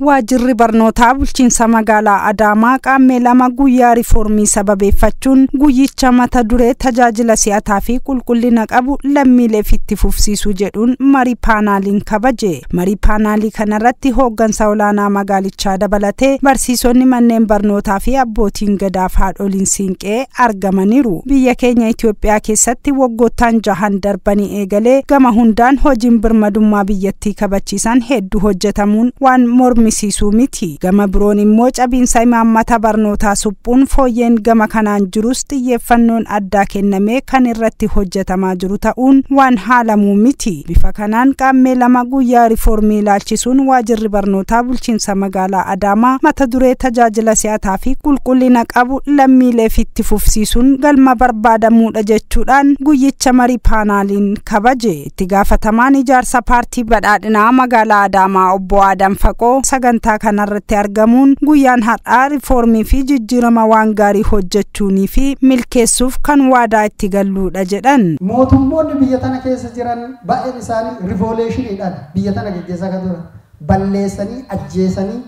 Waajjirri barnootaa bulchiinsa magaalaa Adaamaa qaamni lama guyyaa riiformii sababeeffachuun guyyicha mata duree tajaajila si'ataa fi qulqullina qabu lammiileef itti fufsiisuu jedhuun marii paanaaliin kabaje. Marii paanaalii kanarratti hooggansa olaanaa magaalichaa dabalatee barsiisonni manneen barnootaa fi abbootiin gadaaf haadholiin siinqee argamaniiru. Biyya keenya Itoophiyaa keessatti waggoottan 6 darbanii eegalee gama hundaan hojiin birmadummaa biyyattii kabachiisan hedduu hojjetamuun waan mormisiisu miti. Gama biroon immoo cabiinsa imaammata barnootaa suphuun fooyyeen gama kanaan jirus xiyyeeffannoon addaa kennamee kan irratti hojjetamaa jiru ta'uun waan haalamuu miti. Bifa kanaan qaamni lama guyyaa riiformii ilaalchisuun waajjirri barnootaa bulchiinsa magaalaa Adaamaa mata duree tajaajila si'ataa fi qulqullina qabu lammiileef itti fufsiisuun galma barbaadamuudha jechuudhaan guyyicha marii paanaaliin kabaje. Itti gaafatamaan ijaarsa paartii badhaadhinaa magaalaa Adaamaa obbo Adam Faqoo sagantaa kanarratti argamuun guyyaan har'aa riiformii fi jijjiirama waan gaarii hojjechuunii fi milkeessuuf kan waadaa itti galluudha jedhan. Mootummoonni biyya tana keessa jiran baay'een isaanii riivoleeshiniidhaan biyya tana gaggeessaa kan turan balleessanii ajjeesanii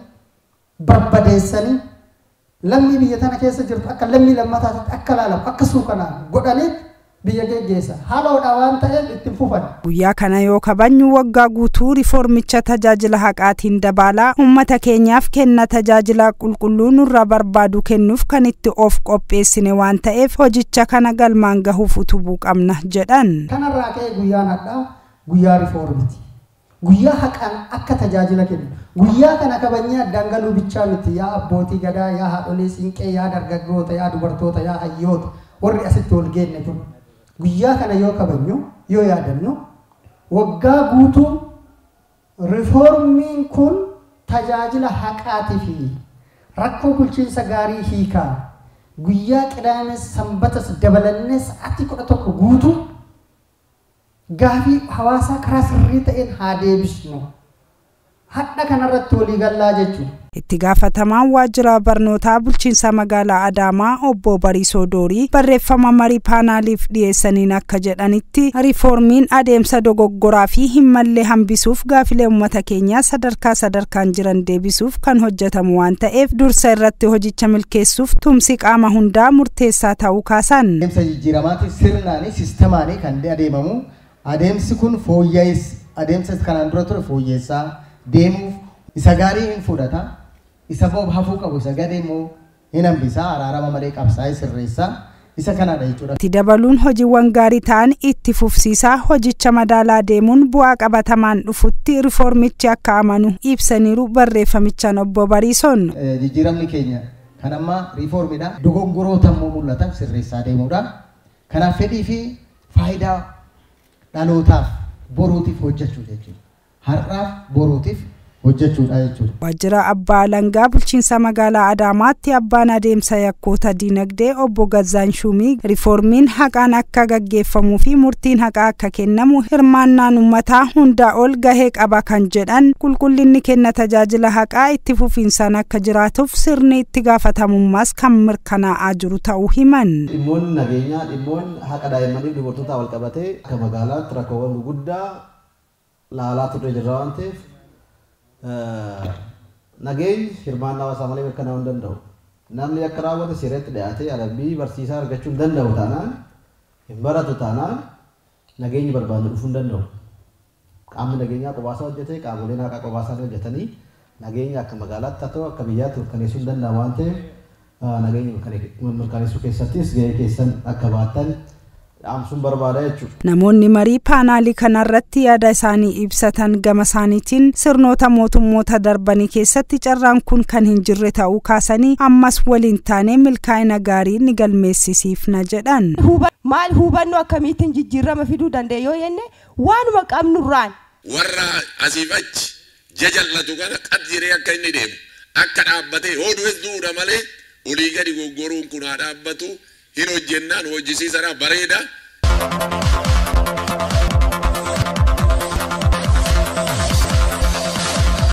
barbadeessanii lammii biyya tana keessa jirtu akka lammii lammataatti akka laalamu akka suukanaan godhanii biyya geggeessa haloodha waan ta'eef itti fufan. Guyyaa kana yoo kabajnu waggaa guutuu riiformicha tajaajila haqaatiin dabalaa uummata keenyaaf kenna tajaajila qulqulluu nurraa barbaadu kennuuf kan itti of qopheessine waan ta'eef hojicha kana galmaan gahuuf utubuu qabna jedhan. Kanarraa ka'ee guyyaan har'aa guyyaa riiformiiti. Guyyaa haqaan akka tajaajila kennu. Guyyaa kana kabajnee addaan galuu bichaa miti yaa abbootii gadaa yaa haadholii siinqee yaa dargaggoota yaa dubartoota yaa hayyoota warri asitti ol geenne tun. Guyyaa kana yoo kabajnu yoo yaadannu waggaa guutuu riiformiin kun tajaajila haqaatii fi rakkoo bulchiinsa gaarii hiikaa guyyaa qidaames sanbatas dabalannes ati 11 guutuu gaafii hawaasaa karaa sirrii ta'een haa deebisnu hadha kanarratti walii gallaa jechuudha. Itti gaafatamaan waajjira barnootaa bulchiinsa magaalaa Adaamaa obbo Bariisoo Doorii barreeffama marii paanaaliif dhiyeessaniin akka jedhanitti riiformiin adeemsa dogoggoraa fi hin mallee hambisuuf gaafilee uummata keenyaa sadarkaan jiran deebisuuf kan hojjetamu waan ta'eef dursa irratti hojicha milkeessuuf tumsi qaama hundaa murteessaa ta'uu kaasan. Adeemsa jijjiiramaatti sirnaan sistemaanii kan adeemamu adeemsi kun fooyya'is adeemsa kanaan dura ture fooyyessaa deemuuf isa gaarii hin fudhata. Isa boob hafuu qabu isa gadi immoo hin hambisaa araarama malee qabsaa'ee sirreessaa isa kanadha jechuudha. Itti dabaluun hojiiwwan gaarii ta'an itti fufsiisaa hojicha madaalaa deemuun bu'aa qabatamaan dhufutti riiformichi akka amanu ibsaniiru barreeffamichaan obbo Bariisoon. Jijjiiramni keenya kan amma riiformiidha dogoggoroota immoo mul'atan sirreessaa deemuudha. Kanaaf fedhii fi faayidaa dhalootaaf boruutiif hojjechuu jechuudha. Har'aaf boruutiif hojjechuudha jechuudha. Waajjira abbaa alangaa bulchiinsa magaalaa Adaamaatti abbaan adeemsa yakkoota dinagdee obbo Gazzaan Shumii riiformiin haqaan akka gaggeeffamuu fi murtiin haqaa akka kennamu hirmaannaan uummataa hundaa ol gahee qaba kan jedhan qulqullinni kenna tajaajila haqaa itti fufiinsaan akka jiraatuuf sirni itti gaafatamummaas kan mirkanaa'aa jiru ta'uu himan. Dhimmoonni nageenyaa dhimmoonni haqa daa'immanii dubartootaa wal qabatee akka magaalaatti rakkoowwan gurguddaa laalaa turre jirra waan ta'eef nageenyi hirmaannaa hawaasaa malee mirkanaa'uu hin danda'u. Namni akka raawwate seeratti dhiyaatee adabbii barsiisaa argachuu hin danda'u taanaan hin baratu taanaan nageenyi barbaadu dhufuu hin danda'u. Qaamni nageenyaa qophaasa hojjetee qaamoleen haqaa qophaasaan hojjetanii nageenya akka magaalaatti haa ta'u akka biyyaatti mirkaneessuu hin danda'amu waan ta'eef nageenya mirkaneessuu keessattis gahee keessan akka baattan dhaamsuun barbaada jechuudha. Namoonni marii paanaalii kanarratti yaada isaanii ibsatan gama isaaniitiin sirnoota mootummoota darbanii keessatti carraan kun kan hin jirre ta'uu kaasanii ammas waliin taanee milkaa'ina gaarii ni galmeessisiifna jedhan. Maal hubannoo akkamiitiin jijjiirama fiduu danda'e yoo jenne waanuma qabnurraan warra asiif achi jajallatu kana qabdiree akka inni deemu akka dhaabbatee hoduus duudha malee olii gadi goggoruun kun haa dhaabbatu hin hojjennaan hojjisiisana bareeda.